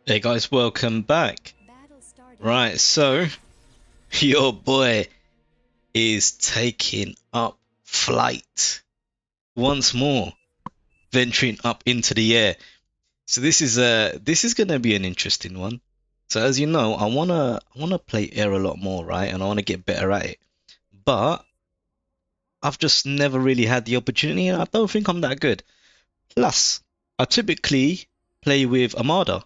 Hey guys, welcome back. Right, so your boy is taking up flight once more, venturing up into the air. So this is gonna be an interesting one. So as you know, I wanna play air a lot more, right? And I wanna get better at it. But I've just never really had the opportunity, and I don't think I'm that good. Plus, I typically play with Armada.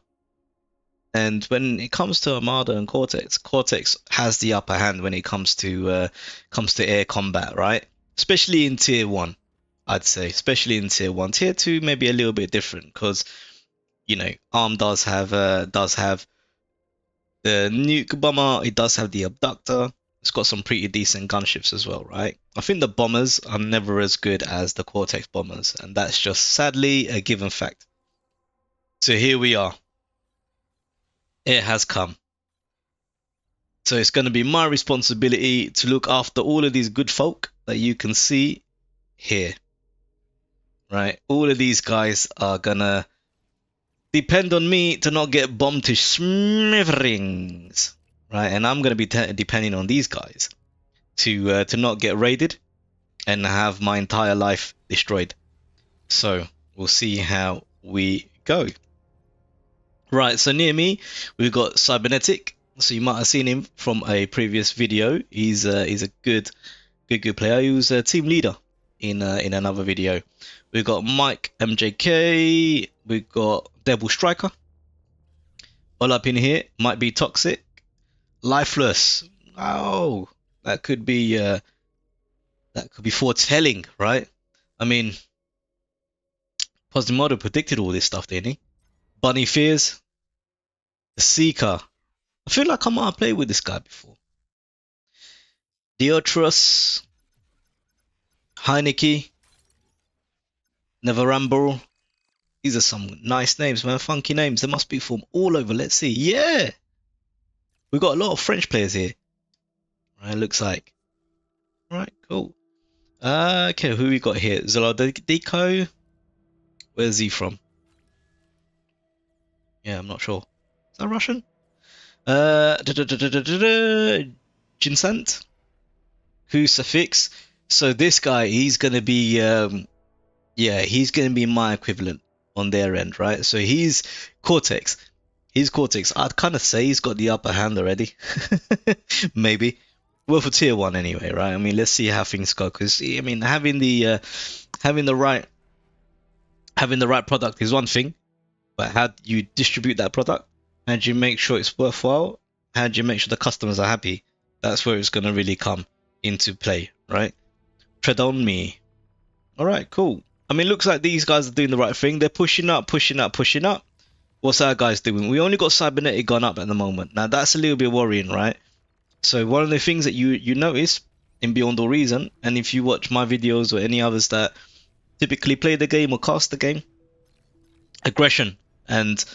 And when it comes to Armada and Cortex, Cortex has the upper hand when it comes to air combat, right? Especially in tier one, I'd say. Especially in tier one. Tier two maybe a little bit different because Arm does have the nuke bomber. It does have the abductor. It's got some pretty decent gunships as well, right? I think the bombers are never as good as the Cortex bombers, and that's just sadly a given fact. So here we are. It has come. So it's going to be my responsibility to look after all of these good folk that you can see here, right? All of these guys are going to depend on me to not get bombed to smithereens, right? And I'm going to be depending on these guys to not get raided and have my entire life destroyed. So we'll see how we go. Right, so near me we've got Cybernetic. So you might have seen him from a previous video. He's a good player. He was a team leader in another video. We've got Mike MJK. We've got Devil Striker. All up in here might be Toxic, Lifeless. Oh, that could be foretelling, right? I mean, Posimodo predicted all this stuff, didn't he? Bunny Fears, the Seeker. I feel like I might have played with this guy before. Deotrus, Heineke, Neverambul. These are some nice names, man. Funky names. They must be from all over. Let's see. Yeah, we've got a lot of French players here. Right, looks like. Right, cool. Okay, who we got here? Zolodiko. Where's he from? Yeah, I'm not sure. Is that Russian? Jinsant. Who's Suffix? So this guy, he's gonna be, yeah, he's gonna be my equivalent on their end, right? So he's Cortex. He's Cortex. I'd kind of say he's got the upper hand already. Maybe. Well, for tier one anyway, right? I mean, let's see how things go. Because I mean, having the right product is one thing, but how do you distribute that product? How do you make sure it's worthwhile? How do you make sure the customers are happy? That's where it's gonna really come into play, right? Tread on me. All right, cool. I mean, looks like these guys are doing the right thing. They're pushing up, pushing up, pushing up. What's our guys doing? We only got Cybernetic gone up at the moment. Now that's a little bit worrying, right? So one of the things that you notice in Beyond All Reason, and if you watch my videos or any others that typically play the game or cast the game, aggression and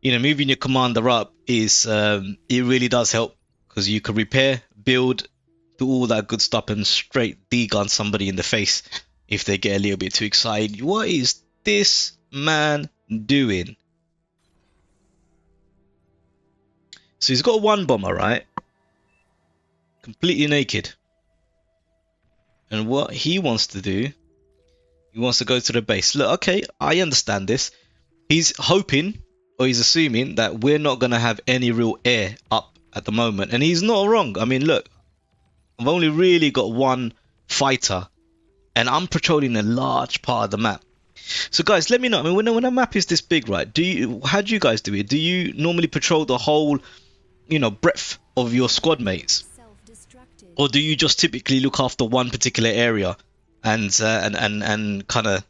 moving your commander up is it really does help because you can repair, build, do all that good stuff and straight D-gun somebody in the face if they get a little bit too excited. What is this man doing? So he's got one bomber, right? Completely naked. And what he wants to do, he wants to go to the base. Look, okay, I understand this. He's hoping, or he's assuming, that we're not going to have any real air up at the moment. And he's not wrong. I mean, look, I've only really got one fighter. And I'm patrolling a large part of the map. So guys, let me know. I mean, when a map is this big, right? How do you guys do it? Do you normally patrol the whole, breadth of your squad mates, or do you just typically look after one particular area and kind of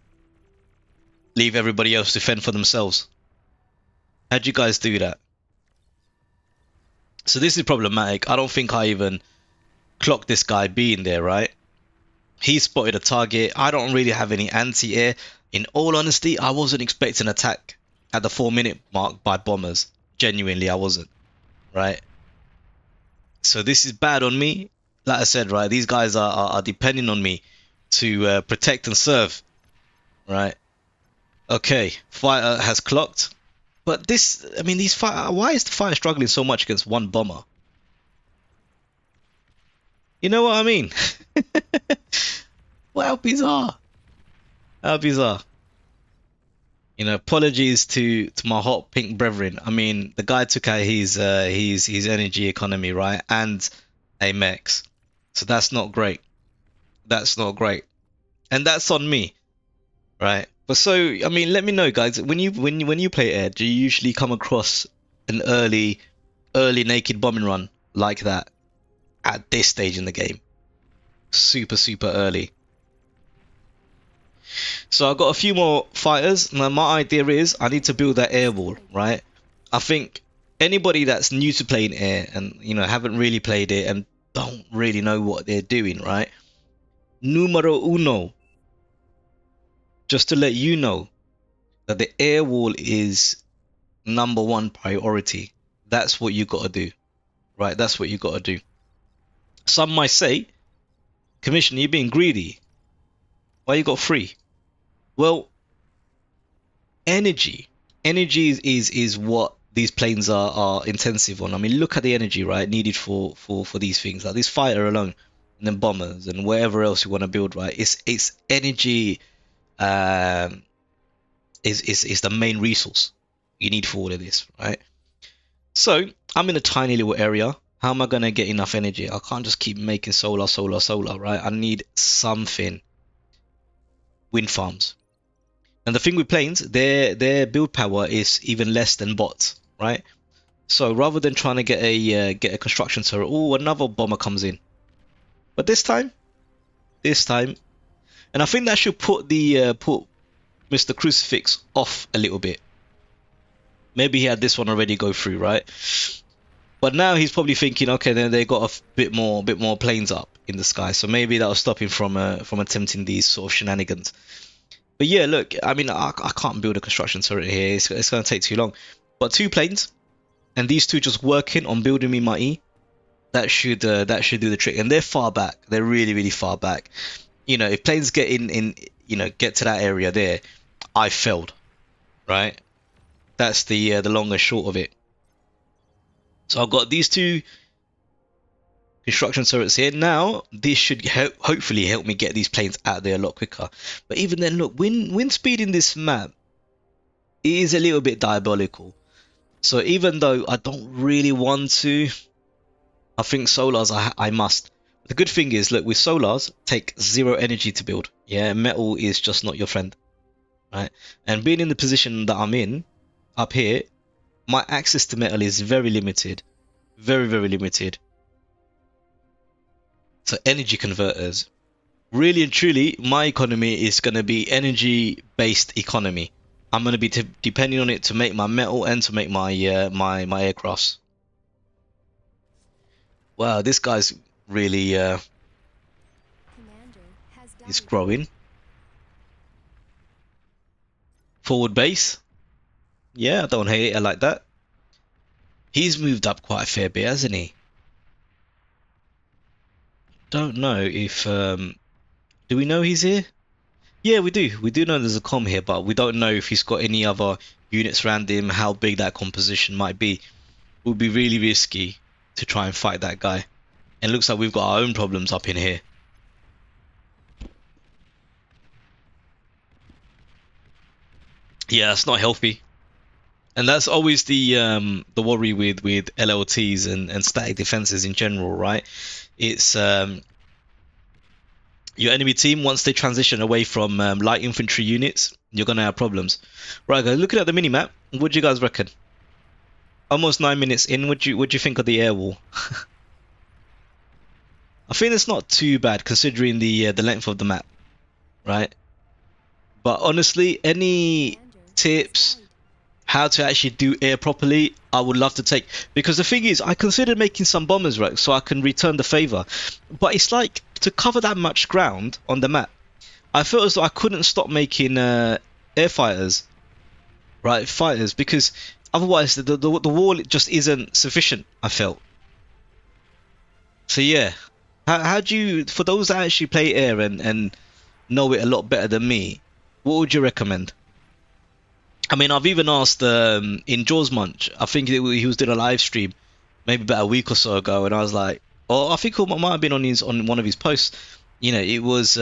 leave everybody else to fend for themselves? How do you guys do that? So this is problematic. I don't think I even clocked this guy being there, right? He spotted a target. I don't really have any anti-air. In all honesty, I wasn't expecting an attack at the 4-minute mark by bombers. Genuinely, I wasn't, right? So this is bad on me. Like I said, right, these guys are depending on me to protect and serve, right? Okay, fighter has clocked. But this, I mean, these fire. Why is the fire struggling so much against one bomber? You know what I mean? Well, how bizarre. How bizarre. You know, apologies to my hot pink brethren. I mean, the guy took out his energy economy, right, and Amex, so that's not great. That's not great, and that's on me, right? But so, I mean, let me know, guys. When you play air, do you usually come across an early naked bombing run like that at this stage in the game? Super early. So I've got a few more fighters. Now my idea is I need to build that air wall, right? I think anybody that's new to playing air and haven't really played it and don't really know what they're doing, right? Numero uno, just to let you know that the air wall is number one priority. That's what you got to do, right? That's what you got to do. Some might say, Commissioner, you're being greedy. Why you got free? Well, energy is what these planes are intensive on. I mean, look at the energy, right, needed for these things, like this fighter alone, and then bombers and wherever else you want to build, right? It's energy, um is the main resource you need for all of this, right? So I'm in a tiny little area. How am I gonna get enough energy? I can't just keep making solar, right? I need something. Wind farms. And the thing with planes, their build power is even less than bots, right? So rather than trying to get a construction turret, oh, another bomber comes in. But this time, and I think that should put Mr. Crucifix off a little bit. Maybe he had this one already go through, right? But now he's probably thinking, okay, then they got a bit more planes up in the sky, so maybe that'll stop him from attempting these sort of shenanigans. But yeah, look, I mean, I can't build a construction turret here. It's going to take too long. But 2 planes, and these 2 just working on building me my E, that should do the trick. And they're far back. They're really far back. If planes get get to that area there, I failed, right? That's the long and short of it. So I've got these 2 construction turrets here. Now this should hopefully help me get these planes out there a lot quicker. But even then, look, wind speed in this map is a little bit diabolical. So even though I don't really want to, I think solars I must. The good thing is, look, with solars take 0 energy to build. Yeah, metal is just not your friend, right? And being in the position that I'm in up here, my access to metal is very limited, very limited. So energy converters, really and truly, my economy is going to be energy based economy. I'm going to be depending on it to make my metal and to make my my aircrafts. Wow, this guy's really he's growing. Forward base. Yeah, I don't hate it. I like that. He's moved up quite a fair bit, hasn't he? Don't know if do we know he's here? Yeah, we do. We do know there's a com here, but we don't know if he's got any other units around him, how big that composition might be. It would be really risky to try and fight that guy. And it looks like we've got our own problems up in here. Yeah, it's not healthy. And that's always the worry with LLTs and static defenses in general, right? It's your enemy team, once they transition away from light infantry units, you're gonna have problems. Right, guys, looking at the minimap, what do you guys reckon? Almost 9 minutes in, what do you think of the air wall? I think it's not too bad considering the length of the map, right? But honestly, any tips how to actually do air properly, I would love to take. Because the thing is, I considered making some bombers, right, so I can return the favor. But it's like, to cover that much ground on the map, I felt as though I couldn't stop making air fighters, right, fighters, because otherwise the wall just isn't sufficient, I felt. So yeah, how do you, for those that actually play air and know it a lot better than me, what would you recommend? I mean, I've even asked in Jaws Munch. I think he was doing a live stream maybe about a week or so ago, and I was like, oh, I think it might have been on one of his posts. You know, it was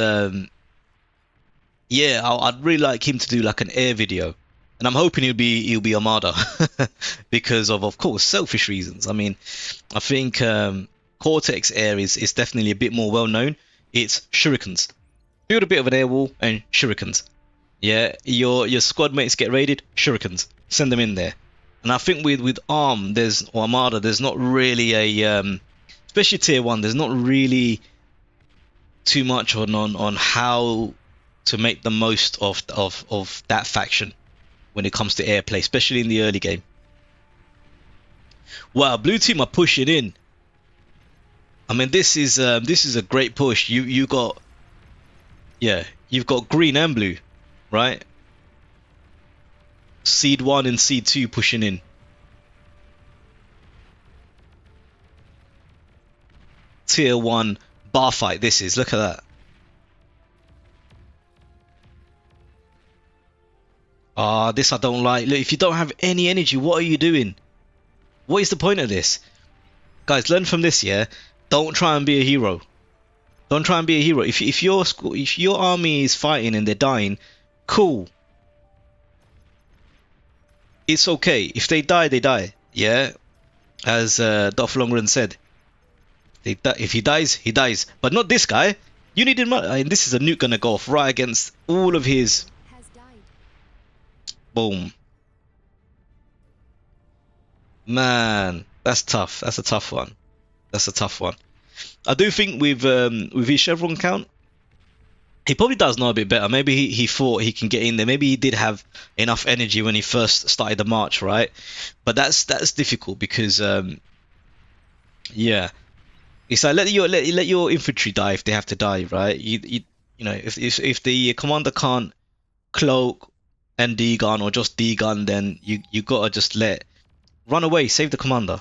yeah. I'd really like him to do like an air video, and I'm hoping he'll be Armada because of course selfish reasons. I mean, I think Cortex Air is definitely a bit more well known. It's shurikens. Build a bit of an air wall and shurikens. Yeah, your squad mates get raided, shurikens. Send them in there. And I think with Arm, or Armada, there's not really especially tier 1, there's not really too much on how to make the most of that faction when it comes to airplay, especially in the early game. Wow, blue team are pushing in. I mean, this is a great push. You've got green and blue, right? Seed 1 and Seed 2 pushing in. Tier 1 bar fight this is. Look at that. Ah, this I don't like. Look, if you don't have any energy, what are you doing? What is the point of this? Guys, learn from this, yeah? Don't try and be a hero. Don't try and be a hero. If your army is fighting and they're dying, cool. It's okay. If they die, they die. Yeah? As Dolph Lundgren said. If he dies, he dies. But not this guy. You need him. I mean, this is a nuke gonna go off right against all of his. Boom. Man, that's tough. That's a tough one. That's a tough one. I do think with his chevron count, he probably does know a bit better. Maybe he thought he can get in there. Maybe he did have enough energy when he first started the march, right? But that's difficult because yeah, it's like let your infantry die if they have to die, right? You know, if the commander can't cloak and degun or just degun, then you gotta just run away, save the commander.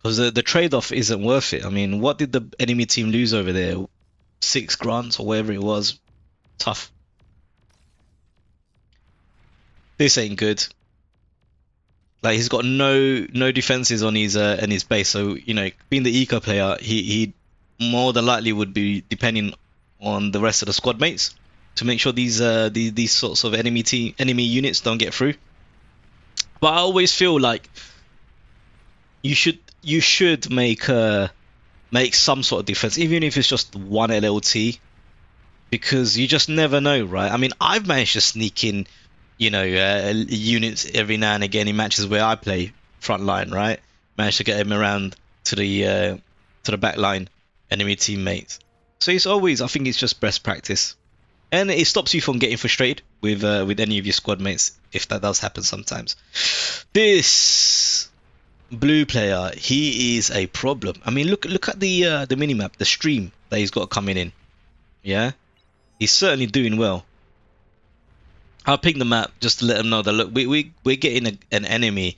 Because the trade-off isn't worth it. I mean, what did the enemy team lose over there? 6 grunts or whatever it was. Tough. This ain't good. Like, he's got no defenses on his base. So, you know, being the eco player, he more than likely would be depending on the rest of the squad mates to make sure these sorts of enemy units don't get through. But I always feel like you should make some sort of defense, even if it's just one LLT, because you just never know, right? I mean, I've managed to sneak in, you know, units every now and again in matches where I play frontline, right? Managed to get him around to the back line, enemy teammates. So it's always, I think it's just best practice, and it stops you from getting frustrated with any of your squad mates if that does happen sometimes. This blue player, he is a problem. I mean, look at the minimap, the stream that he's got coming in. Yeah, he's certainly doing well. I'll ping the map just to let them know that look, we're getting an enemy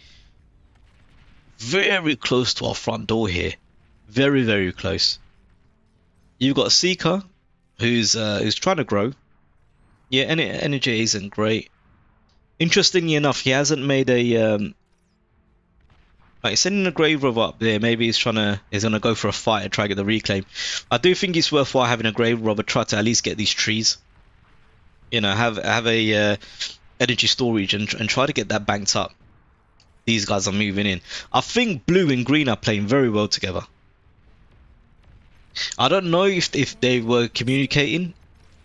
very close to our front door here, very close. You've got Seeker, who's trying to grow. Yeah, energy isn't great. Interestingly enough, he hasn't made a like sending a grave rover up there. Maybe he's gonna go for a fight and try to get the reclaim. I do think it's worthwhile having a grave rover try to at least get these trees. You know, have a energy storage and try to get that banked up. These guys are moving in. I think blue and green are playing very well together. I don't know if they were communicating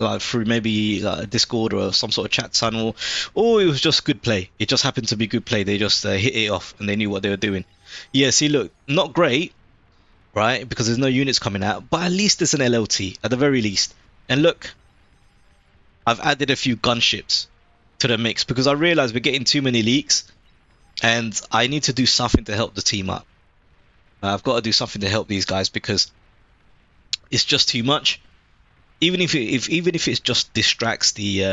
like through maybe like a Discord or some sort of chat channel, or it was just good play. It just happened to be good play. They just hit it off and they knew what they were doing. Yeah, see, look, not great, right? Because there's no units coming out, but at least there's an LLT at the very least. And look, I've added a few gunships to the mix because I realized we're getting too many leaks, and I need to do something to help the team up. I've got to do something to help these guys because it's just too much. Even if it just distracts the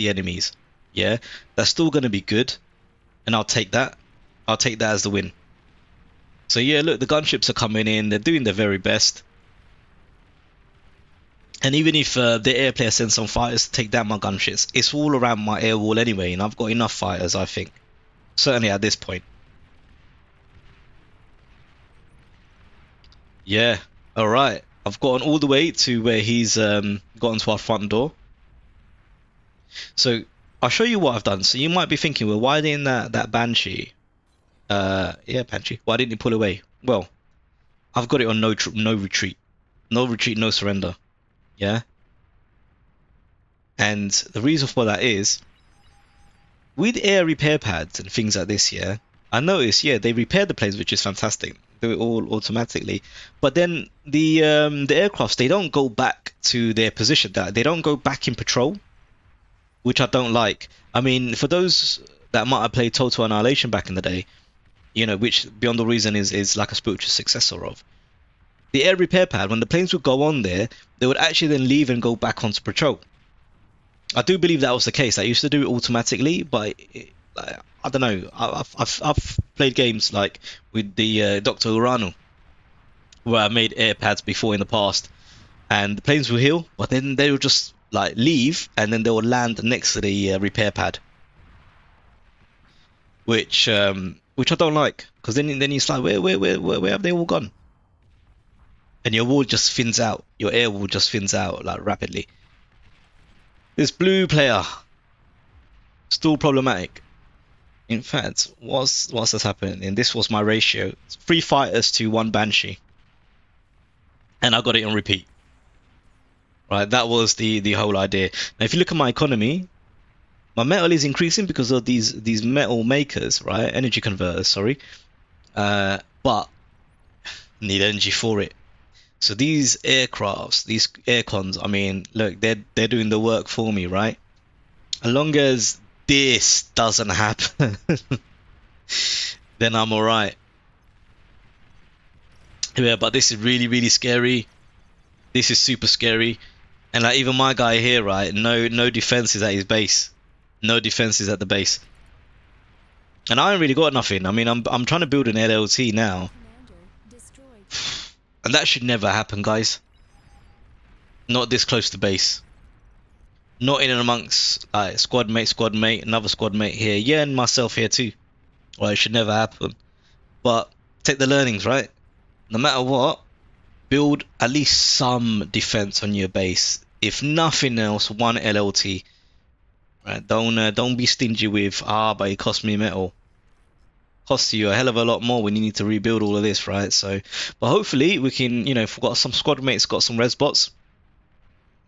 enemies, yeah, that's still gonna be good, and I'll take that. I'll take that as the win. So yeah, look, the gunships are coming in. They're doing their very best. And even if the air player sends some fighters to take down my gunships, it's all around my air wall anyway, and I've got enough fighters, I think. Certainly at this point. Yeah, alright. I've gotten all the way to where he's gotten to our front door. So I'll show you what I've done. So you might be thinking, well, why didn't that Banshee? Yeah, Banshee. Why didn't he pull away? Well, I've got it on no retreat, no surrender. Yeah. And the reason for that is, with air repair pads and things like this, yeah, I noticed, yeah, they repair the planes, which is fantastic. Do it all automatically, but then the aircrafts, they don't go back to their position. That they don't go back in patrol, which I don't like. I mean, for those that might have played Total Annihilation back in the day, you know, which Beyond the Reason is like a spiritual successor of. The air repair pad, when the planes would go on there, they would actually then leave and go back onto patrol. I do believe that was the case. I used to do it automatically, but I don't know. I've played games like with the Dr. Urano, where I made air pads before in the past, and the planes will heal, but then they will just like leave, and then they will land next to the repair pad, which I don't like, because then it's like where have they all gone? And your wall just thins out. Your air wall just thins out like rapidly. This blue player, still problematic. In fact, what's this happening? And this was my ratio: 3 fighters to 1 Banshee, and I got it on repeat. Right, that was the whole idea. Now, if you look at my economy, my metal is increasing because of these metal makers, right? Energy converters, sorry. But need energy for it. So these aircrafts, these aircons, I mean, look, they're doing the work for me, right? As long as this doesn't happen, then I'm alright. Yeah, but this is really scary. This is super scary. And like even my guy here, right? No defenses at his base. No defenses at the base. And I ain't really got nothing. I mean, I'm trying to build an LLT now. And that should never happen, guys. Not this close to base. Not in and amongst squad mate, another squad mate here. Yeah, and myself here too. Well, it should never happen. But take the learnings, right? No matter what, build at least some defense on your base. If nothing else, 1 LLT. Right? Don't be stingy with but it cost me metal. Costs you a hell of a lot more when you need to rebuild all of this, right? So, but hopefully we can, you know, if we've got some squad mates, got some res bots.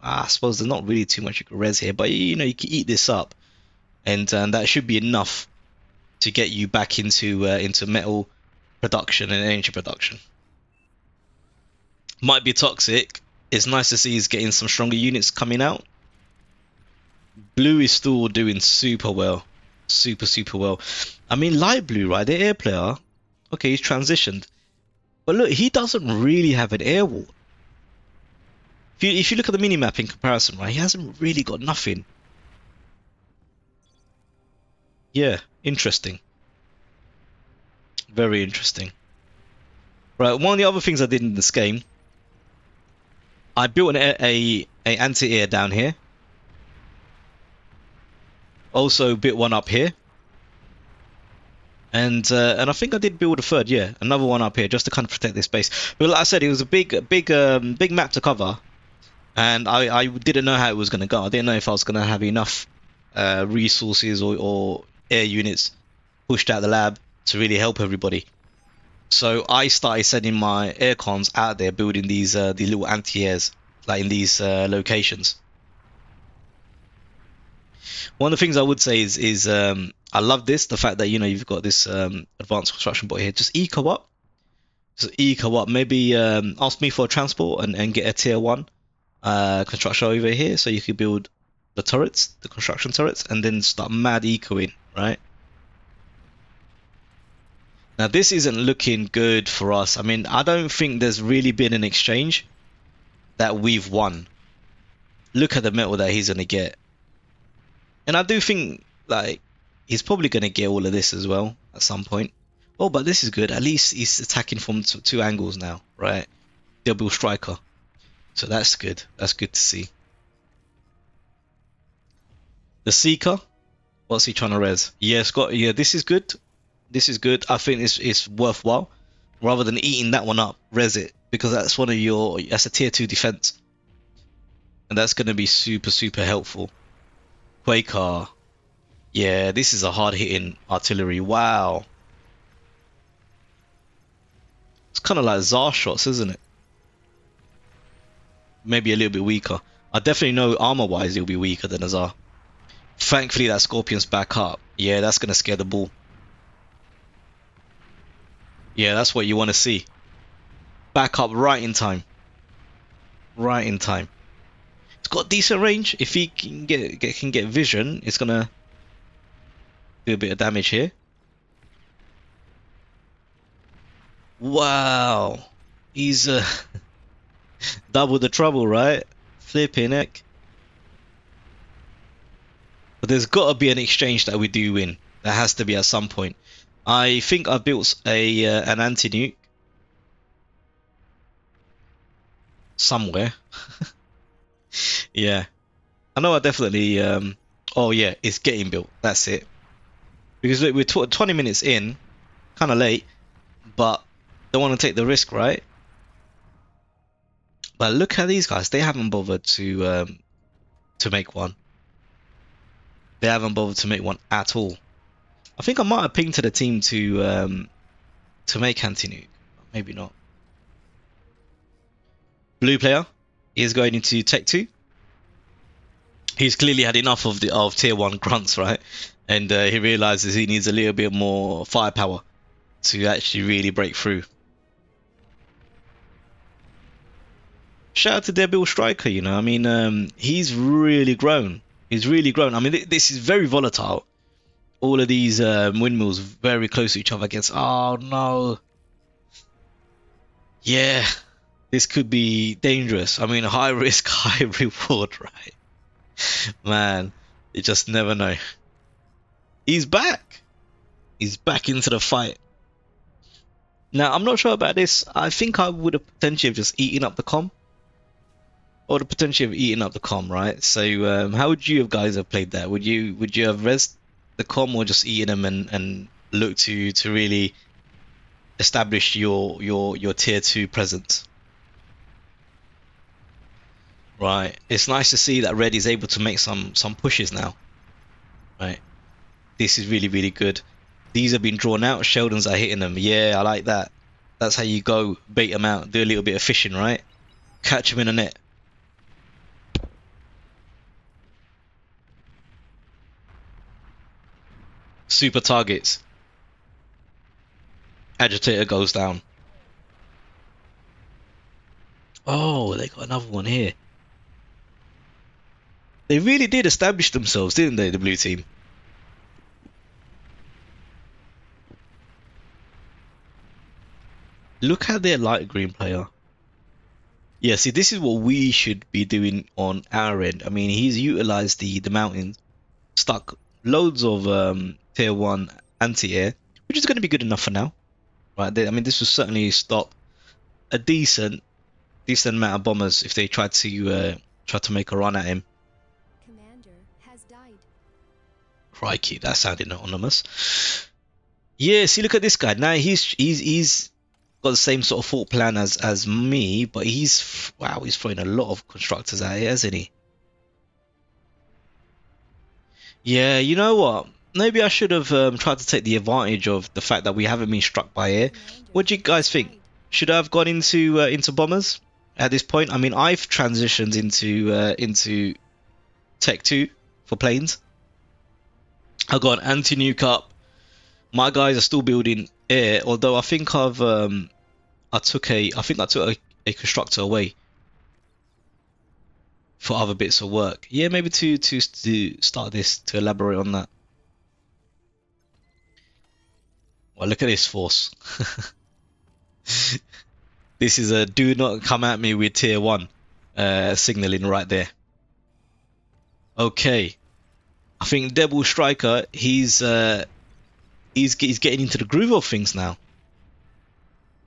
I suppose there's not really too much you can res here, but you know, you can eat this up, and that should be enough to get you back into metal production and energy production. Might be toxic. It's nice to see he's getting some stronger units coming out. Blue is still doing super well. Super well. I mean, light blue, right? The air player. Okay, he's transitioned. But look, he doesn't really have an air wall. If you look at the minimap in comparison, right? He hasn't really got nothing. Yeah, interesting. Very interesting. Right, one of the other things I did in this game, I built a anti-air down here. Also built one up here. And I think I did build a third, yeah, another one up here just to kind of protect this base. But like I said, it was a big map to cover, and I didn't know how it was going to go. I didn't know if I was going to have enough resources or air units pushed out the lab to really help everybody. So I started sending my air cons out there, building these little anti-airs, like in these locations. One of the things I would say is I love this, the fact that, you know, you've got this advanced construction bot here. Just eco up. Just eco up. Maybe ask me for a transport and get a tier 1 construction over here, so you could build the turrets, the construction turrets, and then start mad ecoing, right? Now this isn't looking good for us. I mean, I don't think there's really been an exchange that we've won. Look at the metal that he's going to get. And I do think, like, he's probably going to get all of this as well at some point. Oh, but this is good. At least he's attacking from 2 angles now, right? Double striker. So that's good. That's good to see. The Seeker, what's he trying to res? Yeah, Scott. Yeah, this is good. This is good. I think it's worthwhile. Rather than eating that one up, res it, because that's one of your, that's a tier 2 defense, and that's going to be super helpful. Quaker. Yeah, this is a hard hitting artillery. Wow. It's kind of like Zar shots, isn't it? Maybe a little bit weaker. I definitely know armor wise it'll be weaker than a Zar. Thankfully that Scorpion's back up. Yeah, that's gonna scare the bull. Yeah, that's what you want to see. Back up right in time. Right in time. It's got decent range. If he can get vision, it's gonna do a bit of damage here. Wow. He's double the trouble, right? Flipping heck. But there's got to be an exchange that we do win. There has to be at some point. I think I built a an anti-nuke somewhere. Yeah, I know. I definitely. Oh yeah, it's getting built. That's it. Because look, we're 20 minutes in, kind of late, but don't want to take the risk, right? But look at these guys. They haven't bothered to make one. They haven't bothered to make one at all. I think I might have pinged to the team to make anti-nuke. Maybe not. Blue player is going into Tech 2. He's clearly had enough of tier 1 grunts, right? And he realizes he needs a little bit more firepower to actually really break through. Shout out to Debil Striker, you know. I mean, he's really grown. He's really grown. I mean, this is very volatile. All of these windmills very close to each other against. Oh no. Yeah, this could be dangerous. I mean, high risk, high reward, right? Man, you just never know. He's back. He's back into the fight. Now, I'm not sure about this. I think I would have potentially just eaten up the com. Or the potential of eating up the com, right? So, how would you guys have played that? Would you have rezzed the com or just eaten them and look to really establish your tier 2 presence? Right. It's nice to see that Red is able to make some pushes now. Right. This is really good. These have been drawn out. Sheldons are hitting them. Yeah, I like that. That's how you go. Bait them out. Do a little bit of fishing, right? Catch them in a net. Super targets. Agitator goes down. Oh, they got another one here. They really did establish themselves, didn't they, the blue team? Look at their light green player. Yeah, see, this is what we should be doing on our end. I mean, he's utilized the mountains, stuck loads of tier 1 anti-air, which is going to be good enough for now. Right, I mean, this will certainly stop a decent amount of bombers if they try to make a run at him. Commander has died. Crikey, that sounded anonymous. Yeah, see, look at this guy. Now he's got the same sort of thought plan as me, but he's throwing a lot of constructors at it, hasn't he? Yeah, you know what? Maybe I should have tried to take the advantage of the fact that we haven't been struck by air. What do you guys think? Should I have gone into bombers at this point? I mean, I've transitioned into Tech 2 for planes. I got an anti-nuke up. My guys are still building air, although I think I took a constructor away for other bits of work. Yeah, maybe to start this, to elaborate on that. Well, look at this force. This is a do not come at me with tier 1 signaling right there. Okay, I think Devil Striker, he's getting into the groove of things now.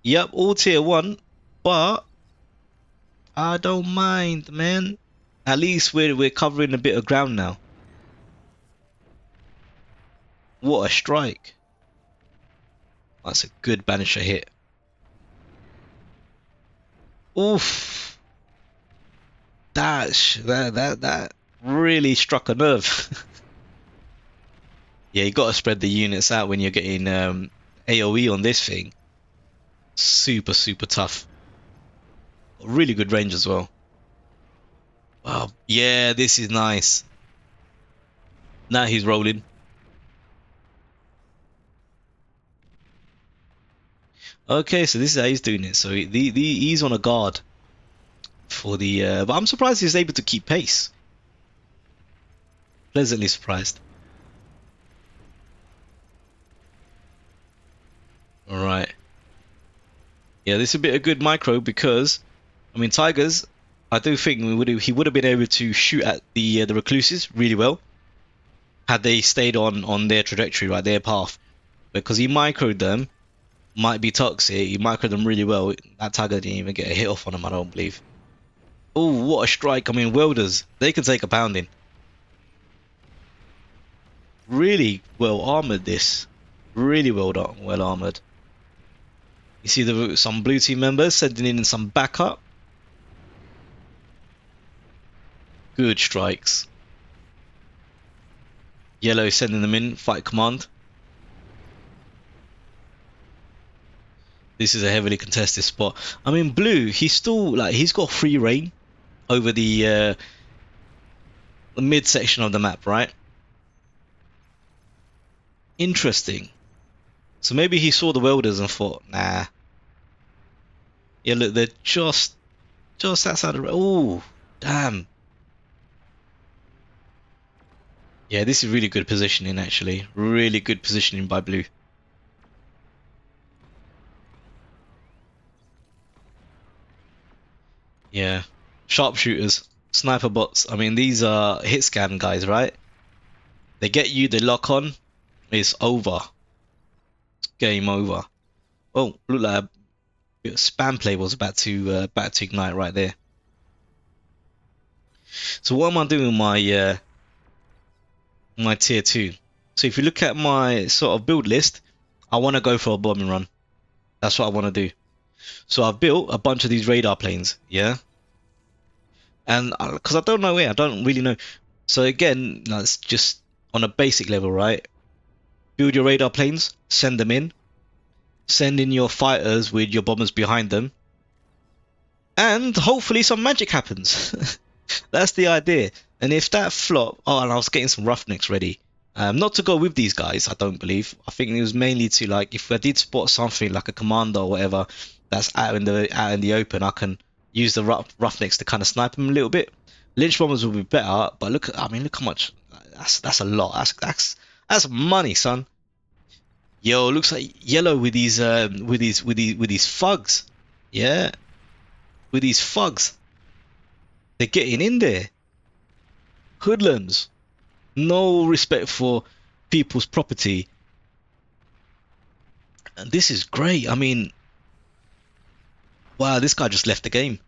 Yep, all tier 1, but I don't mind, man. At least we're covering a bit of ground now. What a strike. That's a good banisher hit. Oof. That really struck a nerve. Yeah, you gotta spread the units out when you're getting AoE on this thing. Super, super tough. Really good range as well. Wow. Yeah, this is nice. Now he's rolling. Okay, so this is how he's doing it. So he's on a guard for the. But I'm surprised he's able to keep pace. Pleasantly surprised. All right. Yeah, this would be a good micro because, I mean, Tigers. I do think he would have been able to shoot at the recluses really well had they stayed on their trajectory, right, their path, because he microed them. Might be toxic. He microed them really well. That Tiger didn't even get a hit off on him, I don't believe. Oh, what a strike. I mean, welders, they can take a pounding. Really well armored, this. Really well armored. You see some blue team members sending in some backup. Good strikes. Yellow sending them in, fight command. This is a heavily contested spot. I mean, blue, he's still, like, he's got free reign over the mid section of the map, right? Interesting. So maybe he saw the welders and thought, nah. Yeah, look, they're just outside the... Oh, damn. Yeah, this is really good positioning, actually. Really good positioning by blue. Yeah. Sharpshooters, sniper bots. I mean, these are hit scan guys, right? They get you, they lock on, it's over. It's game over. Oh, look like a spam play was about to ignite right there. So what am I doing with my tier 2? So if you look at my sort of build list, I want to go for a bombing run. That's what I want to do. So I've built a bunch of these radar planes, yeah? And because I don't know where, I don't really know. So again, that's just on a basic level, right? Build your radar planes, send them in. Send in your fighters with your bombers behind them. And hopefully some magic happens. That's the idea. And if that flop... Oh, and I was getting some roughnecks ready. Not to go with these guys, I don't believe. I think it was mainly to, like, if I did spot something like a commander or whatever that's out in the open, I can use the roughnecks to kind of snipe them a little bit. Lynch bombers will be better, but look, I mean, look how much. That's a lot. That's money, son. Yo, looks like yellow with these fugs. Yeah, with these fugs. They're getting in there. Hoodlums. No respect for people's property. And this is great. I mean, wow, this guy just left the game.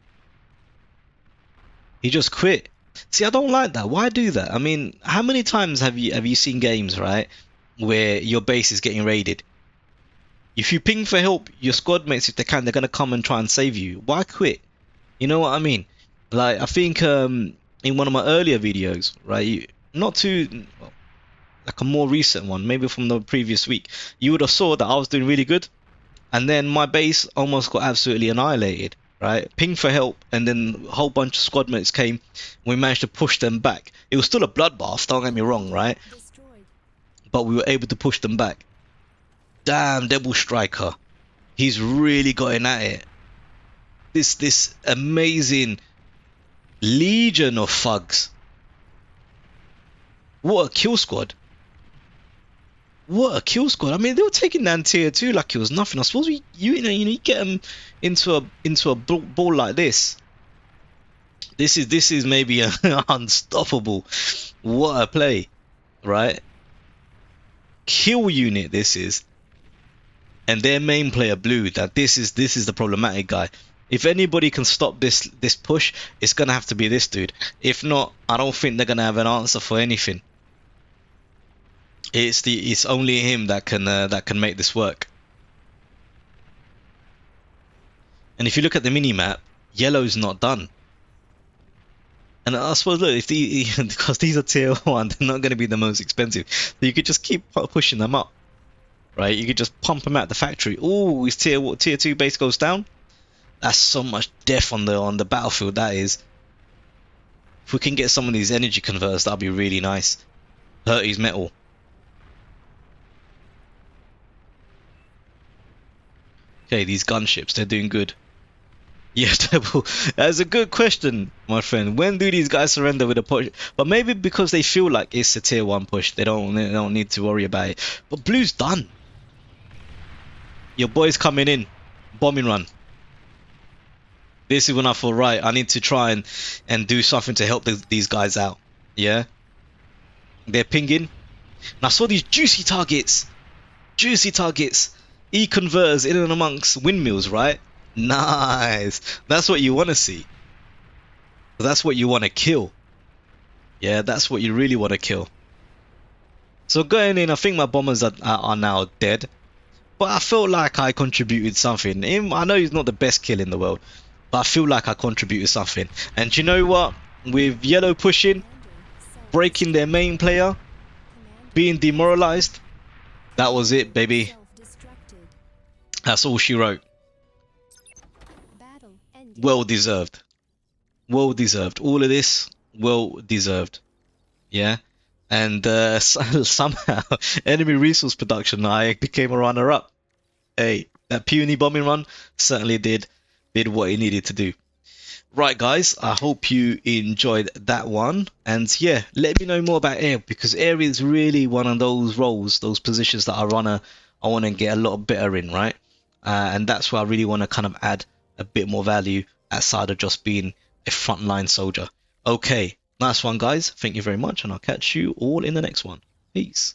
He just quit. See, I don't like that. Why do that? I mean, how many times have you seen games, right, where your base is getting raided? If you ping for help, your squad mates, if they can, they're gonna come and try and save you. Why quit? You know what I mean? Like, I think in one of my earlier videos, right, not too, well, like a more recent one, maybe from the previous week, you would have saw that I was doing really good, and then my base almost got absolutely annihilated, right? Ping for help, and then a whole bunch of squad mates came. We managed to push them back. It was still a bloodbath, don't get me wrong, right? But we were able to push them back. Damn, Devil Striker. He's really gotten at it. This amazing legion of thugs. What a kill squad. What a kill squad. I mean, they were taking down tier 2 like it was nothing. I suppose you get them into a ball like this. This is maybe unstoppable. What a play, right? Kill unit this is. And their main player blue, that this is the problematic guy. If anybody can stop this push, it's gonna have to be this dude. If not, I don't think they're gonna have an answer for anything. It's only him that can make this work. And if you look at the mini map, yellow's not done. And I suppose, look, if because these are tier 1, they're not going to be the most expensive. So you could just keep pushing them up, right? You could just pump them out the factory. Oh, his tier 2 base goes down. That's so much death on the battlefield. That is. If we can get some of these energy converters, that'd be really nice. Hurt his metal. Okay, these gunships, they're doing good. Yeah, that's a good question, my friend. When do these guys surrender with a push? But maybe because they feel like it's a tier 1 push, they don't need to worry about it. But blue's done. Your boy's coming in, bombing run. This is when I feel right. I need to try and do something to help these guys out. Yeah, they're pinging. And I saw these juicy targets. Juicy targets. E-converters in and amongst windmills, right? Nice. That's what you want to see. That's what you want to kill. Yeah, that's what you really want to kill. So going in, I think my bombers are now dead. But I felt like I contributed something. I know he's not the best kill in the world, but I feel like I contributed something. And do you know what? With yellow pushing, breaking their main player, being demoralized, that was it, baby. That's all she wrote. Well deserved. Well deserved. All of this, well deserved. Yeah. And somehow, enemy resource production, I became a runner-up. Hey, that puny bombing run certainly did what it needed to do. Right, guys, I hope you enjoyed that one. And yeah, let me know more about air, because air is really one of those roles, those positions that I want to get a lot better in, right? And that's where I really want to kind of add a bit more value outside of just being a frontline soldier. Okay, nice one, guys. Thank you very much, and I'll catch you all in the next one. Peace.